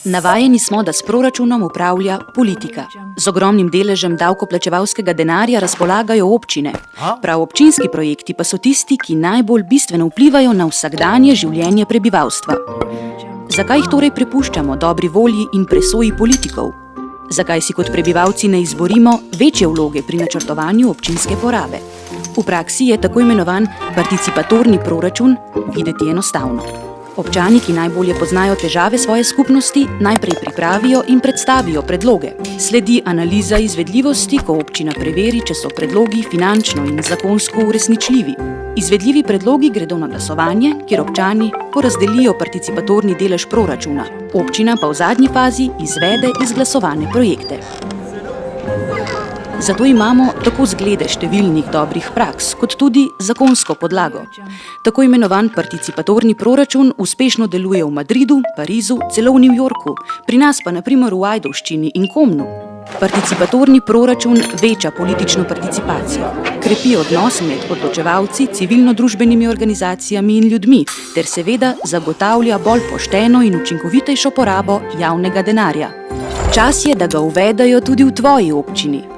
Navajeni smo, da s proračunom upravlja politika. Z ogromnim deležem davkoplačevalskega denarja razpolagajo občine. Prav občinski projekti pa so tisti, ki najbolj bistveno vplivajo na vsakdanje življenje prebivalstva. Zakaj jih torej prepuščamo dobri volji in presoji politikov? Zakaj si kot prebivalci ne izborimo večje vloge pri načrtovanju občinske porabe? V praksi je tako imenovan participatorni proračun videti enostavno. Občani, ki najbolje poznajo težave svoje skupnosti, najprej pripravijo in predstavijo predloge. Sledi analiza izvedljivosti, ko občina preveri, če so predlogi finančno in zakonsko uresničljivi. Izvedljivi predlogi gredo na glasovanje, kjer občani porazdelijo participatorni delež proračuna. Občina pa v zadnji fazi izvede izglasovane projekte. Zato imamo tako zglede številnih dobrih praks, kot tudi zakonsko podlago. Tako imenovan participatorni proračun uspešno deluje v Madridu, Parizu, celo v New Yorku, pri nas pa na primer v Ajdovščini in Komnu. Participatorni proračun veča politično participacijo, krepi odnos med odločevalci, civilno-družbenimi organizacijami in ljudmi, ter seveda zagotavlja bolj pošteno in učinkovitejšo porabo javnega denarja. Čas je, da ga uvedejo tudi v tvoji občini.